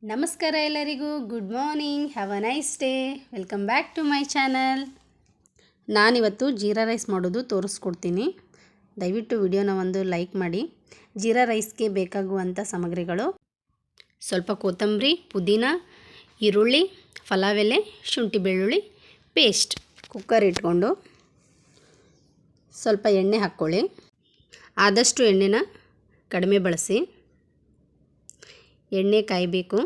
ನಮಸ್ಕಾರ ಎಲ್ಲರಿಗೂ, good morning, have a nice day. Welcome back to my channel. ನಾನಿವತ್ತು jeera rice ಮಾಡೋದು ತೋರಿಸ್ಕೊಡ್ತೀನಿ. ದಯವಿಟ್ಟು ವಿಡಿಯೋನ ಒಂದು ಲೈಕ್ ಮಾಡಿ. ಜೀರಾ ರೈಸ್ಗೆ ಬೇಕಾಗುವಂಥ ಸಾಮಗ್ರಿಗಳು: ಸ್ವಲ್ಪ ಕೊತ್ತಂಬರಿ, ಪುದೀನ, ಈರುಳ್ಳಿ, ಪಲಾವ್ ಎಲೆ, ಶುಂಠಿ ಬೆಳ್ಳುಳ್ಳಿ ಪೇಸ್ಟ್. ಕುಕ್ಕರ್ ಇಟ್ಕೊಂಡು ಸ್ವಲ್ಪ ಎಣ್ಣೆ ಹಾಕ್ಕೊಳ್ಳಿ. ಆದಷ್ಟು ಎಣ್ಣೆನ ಕಡಿಮೆ ಬಳಸಿ. ಎಣ್ಣೆ ಕಾಯಬೇಕು.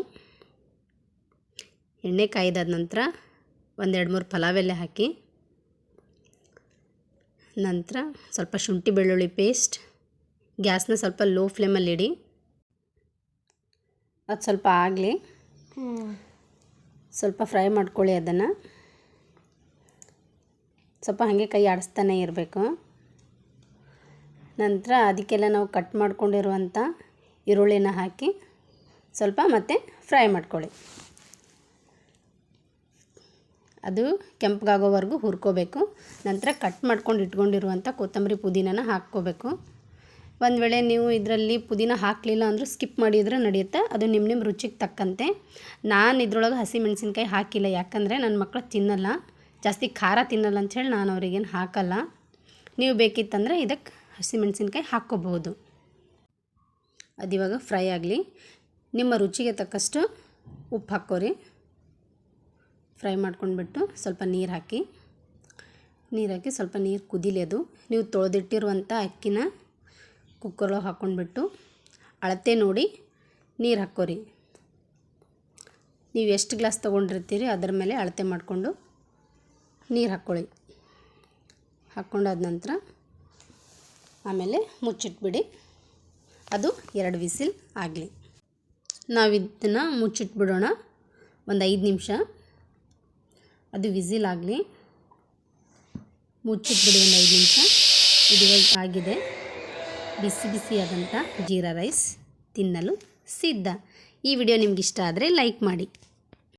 ಎಣ್ಣೆ ಕಾಯ್ದಾದ ನಂತರ 1-2-3 ಪಲಾವ್ ಎಲೆ ಹಾಕಿ, ನಂತರ ಸ್ವಲ್ಪ ಶುಂಠಿ ಬೆಳ್ಳುಳ್ಳಿ ಪೇಸ್ಟ್. ಗ್ಯಾಸ್ನ ಸ್ವಲ್ಪ ಲೋ ಫ್ಲೇಮಲ್ಲಿ ಇಡಿ. ಅದು ಸ್ವಲ್ಪ ಆಗಲಿ, ಸ್ವಲ್ಪ ಫ್ರೈ ಮಾಡ್ಕೊಳ್ಳಿ. ಅದನ್ನು ಸ್ವಲ್ಪ ಹಾಗೆ ಕೈ ಆಡಿಸ್ತಾನೆ ಇರಬೇಕು. ನಂತರ ಅದಕ್ಕೆಲ್ಲ ನಾವು ಕಟ್ ಮಾಡ್ಕೊಂಡಿರುವಂಥ ಈರುಳ್ಳಿನ ಹಾಕಿ ಸ್ವಲ್ಪ ಮತ್ತೆ ಫ್ರೈ ಮಾಡ್ಕೊಳ್ಳಿ. ಅದು ಕೆಂಪಗಾಗೋವರೆಗೂ ಹುರ್ಕೋಬೇಕು. ನಂತರ ಕಟ್ ಮಾಡ್ಕೊಂಡು ಇಟ್ಕೊಂಡಿರುವಂಥ ಕೊತ್ತಂಬರಿ ಪುದೀನನ ಹಾಕ್ಕೋಬೇಕು. ಒಂದು ವೇಳೆ ನೀವು ಇದರಲ್ಲಿ ಪುದೀನ ಹಾಕಲಿಲ್ಲ ಅಂದರೂ ಸ್ಕಿಪ್ ಮಾಡಿದರೆ ನಡೆಯುತ್ತೆ. ಅದು ನಿಮ್ಮ ರುಚಿಗೆ ತಕ್ಕಂತೆ. ನಾನು ಇದ್ರೊಳಗೆ ಹಸಿಮೆಣಸಿನ್ಕಾಯಿ ಹಾಕಿಲ್ಲ, ಯಾಕಂದರೆ ನನ್ನ ಮಕ್ಕಳು ತಿನ್ನಲ್ಲ, ಜಾಸ್ತಿ ಖಾರ ತಿನ್ನಲ್ಲ ಅಂಥೇಳಿ ನಾನು ಅವರಿಗೇನು ಹಾಕಲ್ಲ. ನೀವು ಬೇಕಿತ್ತಂದರೆ ಇದಕ್ಕೆ ಹಸಿಮೆಣಸಿನ್ಕಾಯಿ ಹಾಕ್ಕೋಬಹುದು. ಅದಿವಾಗ ಫ್ರೈ ಆಗಲಿ. ನಿಮ್ಮ ರುಚಿಗೆ ತಕ್ಕಷ್ಟು ಉಪ್ಪು ಹಾಕ್ಕೋರಿ. ಫ್ರೈ ಮಾಡ್ಕೊಂಡ್ಬಿಟ್ಟು ಸ್ವಲ್ಪ ನೀರು ಹಾಕಿ ಸ್ವಲ್ಪ ನೀರು ಕುದೀಲಿ. ಅದು ನೀವು ತೊಳೆದಿಟ್ಟಿರುವಂಥ ಅಕ್ಕಿನ ಕುಕ್ಕರ್ಗೆ ಹಾಕ್ಕೊಂಡ್ಬಿಟ್ಟು ಅಳತೆ ನೋಡಿ ನೀರು ಹಾಕ್ಕೋರಿ. ನೀವು ಎಷ್ಟು ಗ್ಲಾಸ್ ತೊಗೊಂಡಿರ್ತೀರಿ ಅದರ ಮೇಲೆ ಅಳತೆ ಮಾಡಿಕೊಂಡು ನೀರು ಹಾಕ್ಕೊಳ್ಳಿ. ಹಾಕ್ಕೊಂಡಾದ ನಂತರ ಆಮೇಲೆ ಮುಚ್ಚಿಟ್ಬಿಡಿ. ಅದು 2 ವಿಸಿಲ್ ಆಗಲಿ. ನಾವು ಇದನ್ನು ಮುಚ್ಚಿಟ್ಬಿಡೋಣ ಒಂದು 5 ನಿಮಿಷ. ಅದು ವಿಸಿಲ್ ಆಗಲಿ, ಮುಚ್ಚಿಟ್ಬಿಡಿ ಒಂದು 5 ನಿಮಿಷ. ಇದು ಆಗಿದೆ. ಬಿಸಿ ಬಿಸಿಯಾದಂಥ ಜೀರಾ ರೈಸ್ ತಿನ್ನಲು ಸಿದ್ಧ. ಈ ವಿಡಿಯೋ ನಿಮ್ಗೆ ಇಷ್ಟ ಆದರೆ ಲೈಕ್ ಮಾಡಿ.